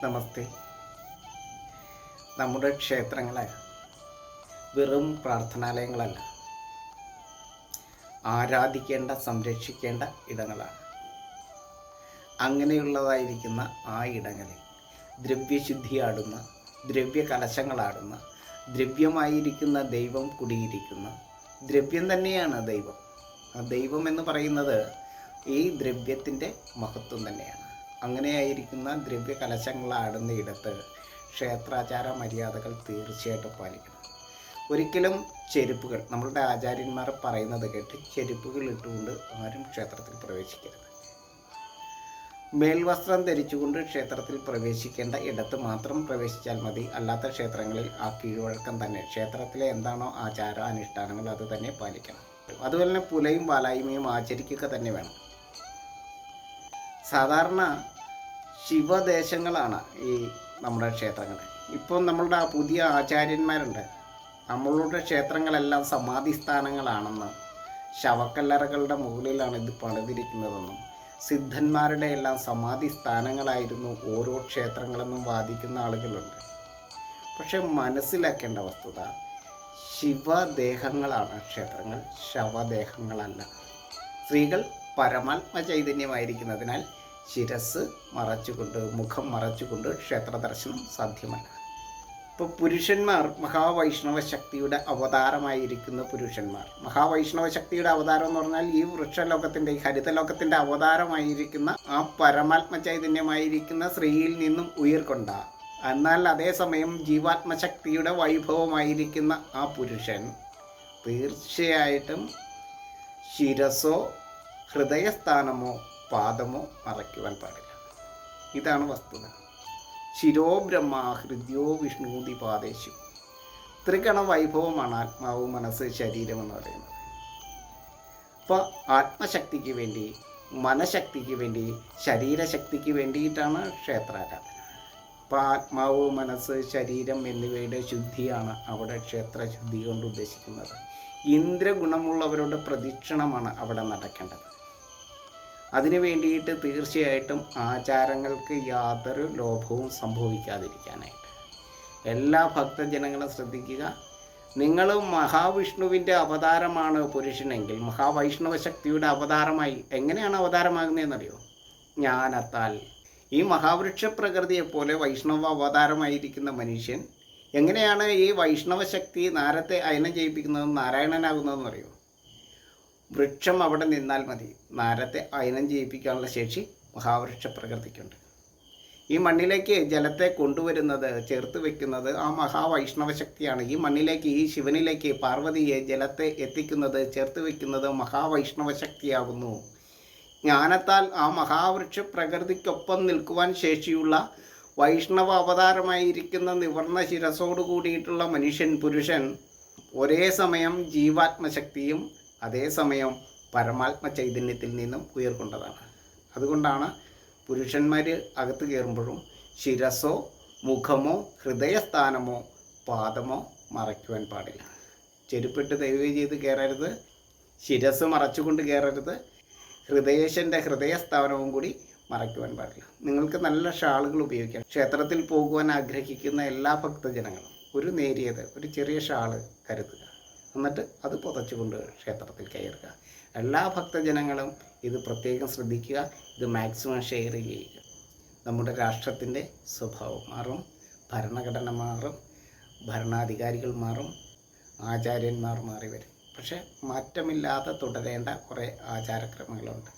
നമസ്തേ. നമ്മുടെ ക്ഷേത്രങ്ങളെ വെറും പ്രാർത്ഥനാലയങ്ങളല്ല, ആരാധിക്കേണ്ട സംരക്ഷിക്കേണ്ട ഇടങ്ങളാണ്. അങ്ങനെയുള്ളതായിരിക്കുന്ന ആ ഇടങ്ങളിൽ ദ്രവ്യശുദ്ധിയാടുന്ന, ദ്രവ്യകലശങ്ങളാടുന്ന, ദ്രവ്യമായിരിക്കുന്ന ദൈവം കുടിയിരിക്കുന്ന ദ്രവ്യം തന്നെയാണ് ദൈവം. ആ ദൈവം എന്ന് പറയുന്നത് ഈ ദ്രവ്യത്തിൻ്റെ മഹത്വം തന്നെയാണ്. അങ്ങനെയായിരിക്കുന്ന ദ്രവ്യകലശങ്ങളാടുന്ന ഇടത്ത് ക്ഷേത്രാചാര മര്യാദകൾ തീർച്ചയായിട്ടും പാലിക്കണം. ഒരിക്കലും ചെരുപ്പുകൾ, നമ്മളുടെ ആചാര്യന്മാർ പറയുന്നത് കേട്ട് ചെരുപ്പുകൾ ഇട്ടുകൊണ്ട് ആരും ക്ഷേത്രത്തിൽ പ്രവേശിക്കരുത്. മേൽവസ്ത്രം ധരിച്ചുകൊണ്ട് ക്ഷേത്രത്തിൽ പ്രവേശിക്കേണ്ട ഇടത്ത് മാത്രം പ്രവേശിച്ചാൽ മതി. അല്ലാത്ത ക്ഷേത്രങ്ങളിൽ ആ കീഴ്വഴക്കം തന്നെ, ക്ഷേത്രത്തിലെ എന്താണോ ആചാര അനുഷ്ഠാനങ്ങൾ അത് തന്നെ പാലിക്കണം. അതുപോലെ തന്നെ പുലയും വാലായ്മയും ആചരിക്കുക തന്നെ വേണം. സാധാരണ ശിവദേശങ്ങളാണ് ഈ നമ്മുടെ ക്ഷേത്രങ്ങൾ. ഇപ്പം നമ്മളുടെ പുതിയ ആചാര്യന്മാരുണ്ട്, നമ്മളുടെ ക്ഷേത്രങ്ങളെല്ലാം സമാധി സ്ഥാനങ്ങളാണെന്ന്, ശവക്കല്ലറകളുടെ മുകളിലാണ് ഇത് പണിതിരിക്കുന്നതെന്നും, സിദ്ധന്മാരുടെ എല്ലാം സമാധി സ്ഥാനങ്ങളായിരുന്നു ഓരോ ക്ഷേത്രങ്ങളെന്നും വാദിക്കുന്ന ആളുകളുണ്ട്. പക്ഷെ മനസ്സിലാക്കേണ്ട വസ്തുത, ശിവദേഹങ്ങളാണ് ക്ഷേത്രങ്ങൾ, ശവദേഹങ്ങളല്ല. സ്ത്രീകൾ പരമാത്മ ചൈതന്യമായിരിക്കുന്നതിനാൽ ശിരസ് മറച്ചുകൊണ്ട്, മുഖം മറച്ചുകൊണ്ട് ക്ഷേത്ര ദർശനം സാധ്യമല്ല. ഇപ്പോൾ പുരുഷന്മാർ മഹാവൈഷ്ണവ ശക്തിയുടെ അവതാരമായിരിക്കുന്ന പുരുഷന്മാർ, മഹാവൈഷ്ണവ ശക്തിയുടെ അവതാരം എന്ന് പറഞ്ഞാൽ ഈ വൃക്ഷലോകത്തിൻ്റെ, ഈ ഹരിതലോകത്തിൻ്റെ അവതാരമായിരിക്കുന്ന ആ പരമാത്മ ചൈതന്യമായിരിക്കുന്ന സ്ത്രീയിൽ നിന്നും ഉയർക്കൊണ്ട, എന്നാൽ അതേസമയം ജീവാത്മശക്തിയുടെ വൈഭവമായിരിക്കുന്ന ആ പുരുഷൻ തീർച്ചയായിട്ടും ശിരസോ ഹൃദയസ്ഥാനമോ പാദമോ മറയ്ക്കുവാൻ പാടില്ല. ഇതാണ് വസ്തുത. ശിരോ ബ്രഹ്മ ഹൃദ്യോ വിഷ്ണുതി പാദേശു. ത്രിഗണ വൈഭവമാണ് ആത്മാവ്, മനസ്സ്, ശരീരം എന്ന് പറയുന്നത്. അപ്പോൾ ആത്മശക്തിക്ക് വേണ്ടി, മനഃശക്തിക്ക് വേണ്ടി, ശരീരശക്തിക്ക് വേണ്ടിയിട്ടാണ് ക്ഷേത്രാരാധന. അപ്പോൾ ആത്മാവ്, മനസ്സ്, ശരീരം എന്നിവയുടെ ശുദ്ധിയാണ് അവിടെ ക്ഷേത്രശുദ്ധി കൊണ്ട് ഉദ്ദേശിക്കുന്നത്. ഇന്ദ്രഗുണമുള്ളവരുടെ പ്രദക്ഷിണമാണ് അവിടെ നടക്കേണ്ടത്. അതിനു വേണ്ടിയിട്ട് തീർച്ചയായിട്ടും ആചാരങ്ങൾക്ക് യാതൊരു ലോഭവും സംഭവിക്കാതിരിക്കാനായിട്ട് എല്ലാ ഭക്തജനങ്ങളും ശ്രദ്ധിക്കുക. നിങ്ങൾ മഹാവിഷ്ണുവിൻ്റെ അവതാരമാണ് പുരുഷനെങ്കിൽ, മഹാവൈഷ്ണവ ശക്തിയുടെ അവതാരമായി എങ്ങനെയാണ് അവതാരമാകുന്നതെന്നറിയോ? ജ്ഞാനത്താൽ. ഈ മഹാവൃക്ഷ പ്രകൃതിയെപ്പോലെ വൈഷ്ണവ അവതാരമായിരിക്കുന്ന മനുഷ്യൻ എങ്ങനെയാണ് ഈ വൈഷ്ണവ ശക്തി നാരത്തെ അയനം ചെയ്യിപ്പിക്കുന്നതെന്ന്, നാരായണനാകുന്നതെന്ന് അറിയോ? വൃക്ഷം അവിടെ നിന്നാൽ മതി, നാരത്തെ അയനം ചെയ്യിപ്പിക്കാനുള്ള ശേഷി മഹാവൃക്ഷ പ്രകൃതിക്കുണ്ട്. ഈ മണ്ണിലേക്ക് ജലത്തെ കൊണ്ടുവരുന്നത്, ചേർത്ത് വെക്കുന്നത് ആ മഹാവൈഷ്ണവ ശക്തിയാണ്. ഈ മണ്ണിലേക്ക്, ഈ ശിവനിലേക്ക് പാർവതിയെ ജലത്തെ എത്തിക്കുന്നത്, ചേർത്ത് വെക്കുന്നത് മഹാവൈഷ്ണവ ശക്തിയാകുന്നു. ജ്ഞാനത്താൽ ആ മഹാവൃക്ഷ പ്രകൃതിക്കൊപ്പം നിൽക്കുവാൻ ശേഷിയുള്ള വൈഷ്ണവ അവതാരമായിരിക്കുന്ന നിവർന്ന ശിരസോട് കൂടിയിട്ടുള്ള മനുഷ്യൻ, പുരുഷൻ ഒരേ സമയം ജീവാത്മശക്തിയും അതേസമയം പരമാത്മ ചൈതന്യത്തിൽ നിന്നും ഉയർക്കൊണ്ടതാണ്. അതുകൊണ്ടാണ് പുരുഷന്മാർ അകത്ത് കയറുമ്പോഴും ശിരസോ മുഖമോ ഹൃദയസ്ഥാനമോ പാദമോ മറയ്ക്കുവാൻ പാടില്ല. ചെരുപ്പിട്ട് ദയവ് ചെയ്ത് കയറരുത്, ശിരസ് മറച്ചുകൊണ്ട് കയറരുത്, ഹൃദയേശൻ്റെ ഹൃദയസ്ഥാനവും കൂടി മറയ്ക്കുവാൻ പാടില്ല. നിങ്ങൾക്ക് നല്ല ഷാളുകൾ ഉപയോഗിക്കാം. ക്ഷേത്രത്തിൽ പോകുവാൻ ആഗ്രഹിക്കുന്ന എല്ലാ ഭക്തജനങ്ങളും ഒരു നേരിയത്, ഒരു ചെറിയ ഷാള് കരുതുക. എന്നിട്ട് അത് പുതച്ചുകൊണ്ട് ക്ഷേത്രത്തിൽ കയറുക. എല്ലാ ഭക്തജനങ്ങളും ഇത് പ്രത്യേകം ശ്രദ്ധിക്കുക. ഇത് മാക്സിമം ഷെയർ ചെയ്യുക. നമ്മുടെ രാഷ്ട്രത്തിൻ്റെ സ്വഭാവം മാറും, ഭരണഘടന മാറും, ഭരണാധികാരികൾ മാറും, ആചാര്യന്മാർ മാറി വരും. പക്ഷേ മാറ്റമില്ലാതെ തുടരേണ്ട കുറേ ആചാരക്രമങ്ങളുണ്ട്.